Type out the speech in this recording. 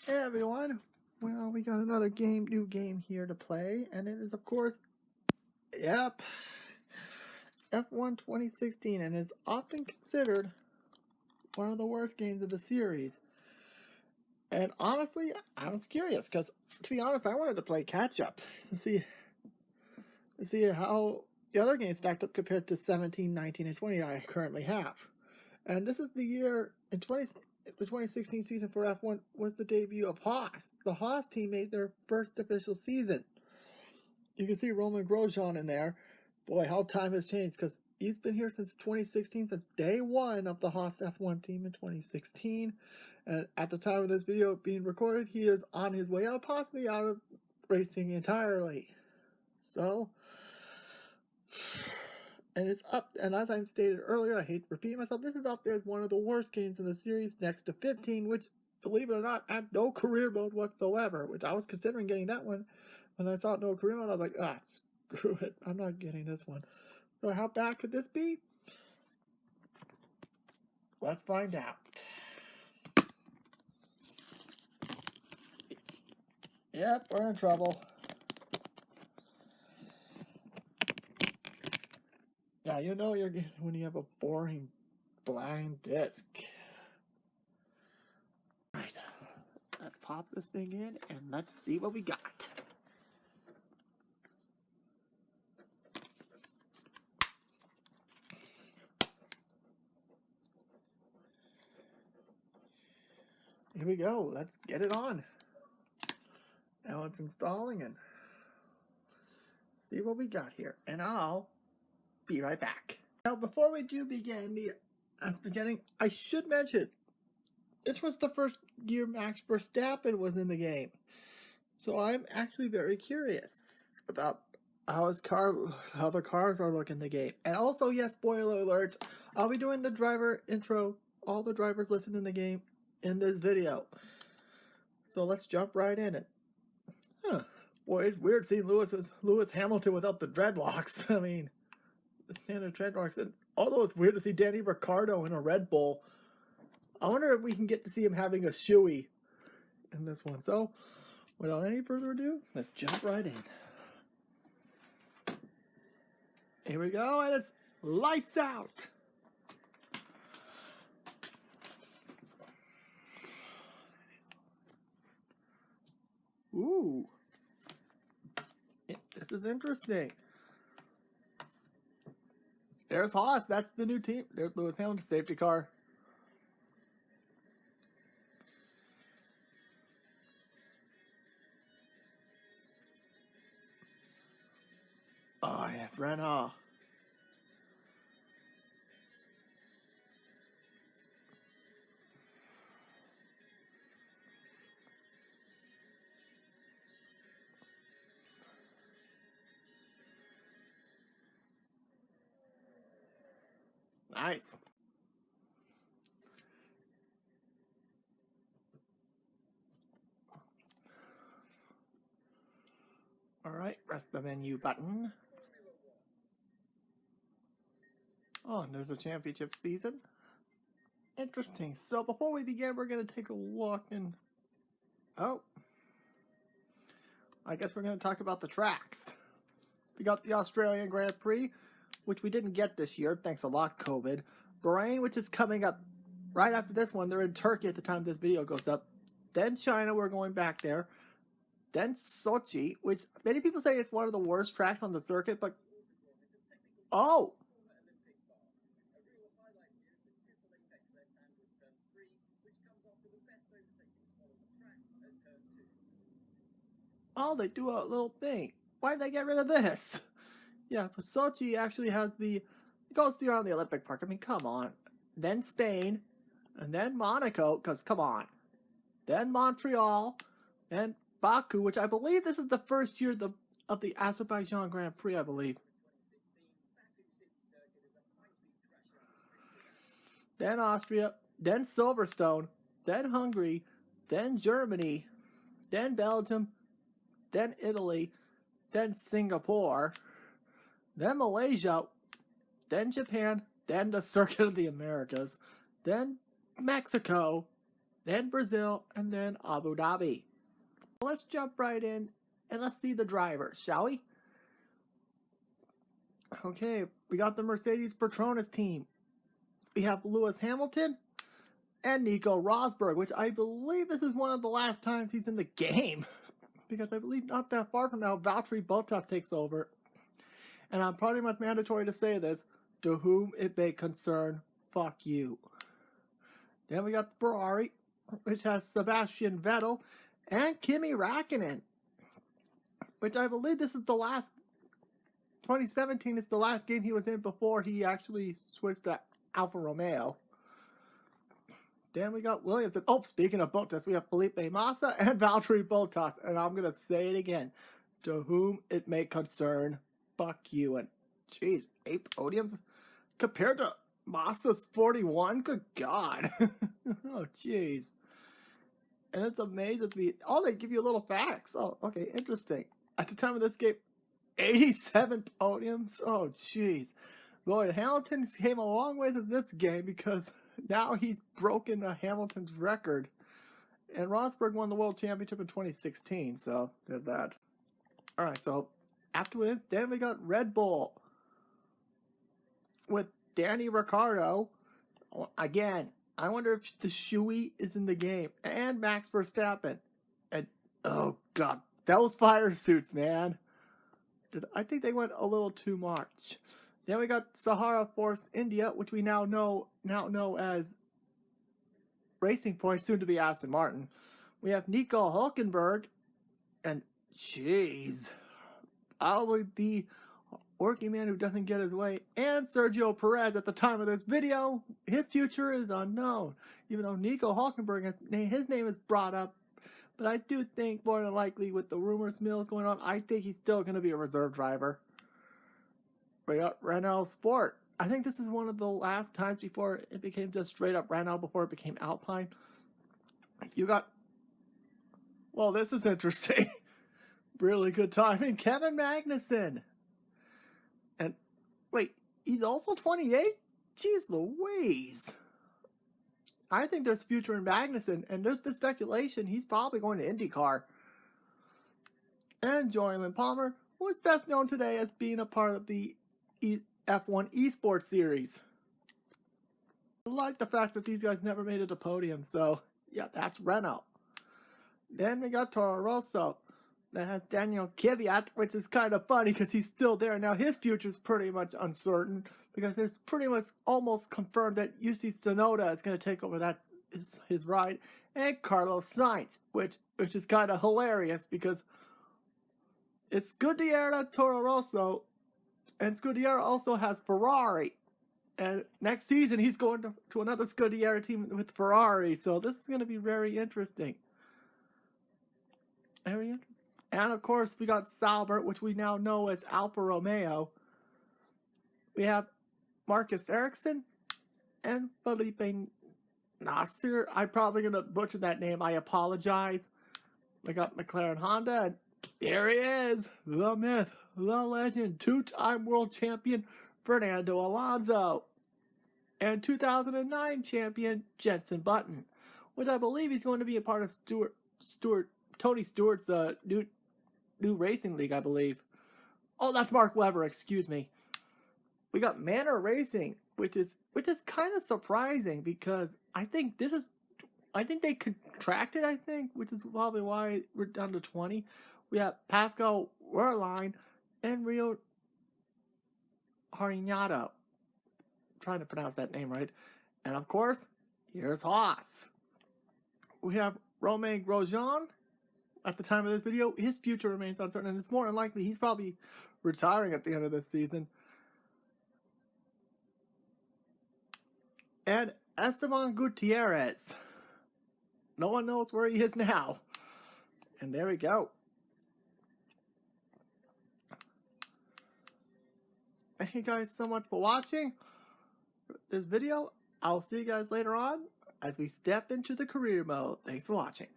Hey everyone! Well, we got another new game here to play, and it is, of course, yep, F1 2016, and is often considered one of the worst games of the series. And honestly, I was curious, because, to be honest, I wanted to play catch-up to see how the other games stacked up compared to 17, 19, and 20 I currently have. And this is the year, the 2016 season for F1 was the debut of Haas. The Haas team made their first official season. You can see Roman Grosjean in there. Boy, how time has changed, because he's been here since 2016, since day one of the Haas F1 team in 2016. And at the time of this video being recorded, he is on his way out, possibly out of racing entirely. So, and it's up, and as I stated earlier, I hate repeating myself, this is up there as one of the worst games in the series, next to 15, which, believe it or not, had no career mode whatsoever, which I was considering getting that one. When I thought no career mode, I was like, screw it, I'm not getting this one. So how bad could this be? Let's find out. Yep, we're in trouble. Yeah, you know you're getting when you have a boring blind disc. Right, let's pop this thing in and let's see what we got. Here we go, let's get it on. Now it's installing and see what we got here, and I'll be right back. Now, before we do begin I should mention, this was the first year Max Verstappen was in the game. So I'm actually very curious about how the cars are looking in the game. And also, yes, spoiler alert, I'll be doing the driver intro, all the drivers listed in the game in this video. So let's jump right in it. Boy, it's weird seeing Lewis Hamilton without the dreadlocks. I mean, the standard dreadlocks. Although it's weird to see Danny Ricciardo in a Red Bull, I wonder if we can get to see him having a shoey in this one. So, without any further ado, let's jump right in. Here we go, and it's lights out! Ooh. This is interesting. There's Haas, that's the new team. There's Lewis Hamilton's safety car. Oh, yes, Renault. Nice. Alright, press the menu button. Oh, and there's a championship season. Interesting. So before we begin, we're going to take a look and... Oh. I guess we're going to talk about the tracks. We got the Australian Grand Prix, which we didn't get this year, thanks a lot, COVID. Bahrain, which is coming up right after this one. They're in Turkey at the time this video goes up. Then China, we're going back there. Then Sochi, which many people say it's one of the worst tracks on the circuit, but... Oh! Oh, they do a little thing. Why did they get rid of this? Yeah, but Sochi actually has it goes around the Olympic Park. I mean, come on. Then Spain, and then Monaco, because come on. Then Montreal, and Baku, which I believe this is the first year of the Azerbaijan Grand Prix, I believe. Then Austria, then Silverstone, then Hungary, then Germany, then Belgium, then Italy, then Singapore, then Malaysia, then Japan, then the Circuit of the Americas, then Mexico, then Brazil, and then Abu Dhabi. Let's jump right in and let's see the drivers, shall we? Okay, we got the Mercedes Petronas team. We have Lewis Hamilton and Nico Rosberg, which I believe this is one of the last times he's in the game. Because I believe not that far from now, Valtteri Bottas takes over. And I'm pretty much mandatory to say this, to whom it may concern, fuck you. Then we got Ferrari, which has Sebastian Vettel and Kimi Räikkönen, which I believe this is the last, 2017 is the last game he was in before he actually switched to Alfa Romeo. Then we got Williams. And, oh, speaking of Bottas, we have Felipe Massa and Valtteri Bottas. And I'm going to say it again. To whom it may concern, fuck you. And, jeez, 8 podiums? Compared to Massa's 41? Good God. Oh, jeez. And it's amazes me. Oh, they give you little facts. Oh, okay, interesting. At the time of this game, 87 podiums? Oh, jeez. Boy, Hamilton came a long way in this game because now he's broken Hamilton's record. And Rosberg won the World Championship in 2016, so there's that. Alright, so after this, then we got Red Bull with Danny Ricciardo. Again, I wonder if the Shoey is in the game. And Max Verstappen. And, oh god, those fire suits, man. I think they went a little too much. Then we got Sahara Force India, which we now know as Racing Point, soon to be Aston Martin. We have Nico Hülkenberg, and jeez, probably the working man who doesn't get his way, and Sergio Perez. At the time of this video, his future is unknown. Even though Nico Hülkenberg, his name is brought up, but I do think more than likely with the rumors mills going on, I think he's still going to be a reserve driver. We got Renault Sport. I think this is one of the last times before it became just straight up Renault, before it became Alpine. You got, well, this is interesting. Really good timing. Kevin Magnussen. And wait, he's also 28? Jeez Louise. I think there's future in Magnussen, and there's been speculation he's probably going to IndyCar. And Jolyon Palmer, who is best known today as being a part of the F1 Esports series. I like the fact that these guys never made it to podium, so yeah, that's Renault. Then we got Toro Rosso. That has Daniel Kvyat, which is kind of funny because he's still there. Now his future is pretty much uncertain because it's pretty much almost confirmed that Yuki Tsunoda is going to take over his ride, and Carlos Sainz, which is kind of hilarious because it's Scuderia Toro Rosso, and Scuderia also has Ferrari. And next season, he's going to another Scuderia team with Ferrari. So this is going to be very interesting. And of course, we got Sauber, which we now know as Alfa Romeo. We have Marcus Ericsson and Felipe Nasser. I'm probably going to butcher that name. I apologize. We got McLaren Honda, and there he is, the myth, the legend, 2-time world champion Fernando Alonso, and 2009 champion Jenson Button, which I believe he's going to be a part of Tony Stewart's new racing league, I believe. Oh, that's Mark Webber, excuse me. We got Manor Racing, which is kind of surprising because I think they contracted, which is probably why we're down to 20. We have Pascal Wehrlein and Rio Harinato. Trying to pronounce that name right. And of course, here's Haas. We have Romain Grosjean. At the time of this video, his future remains uncertain, and it's more than likely he's probably retiring at the end of this season. And Esteban Gutierrez. No one knows where he is now. And there we go. Thank you guys so much for watching this video. I'll see you guys later on as we step into the career mode. Thanks for watching.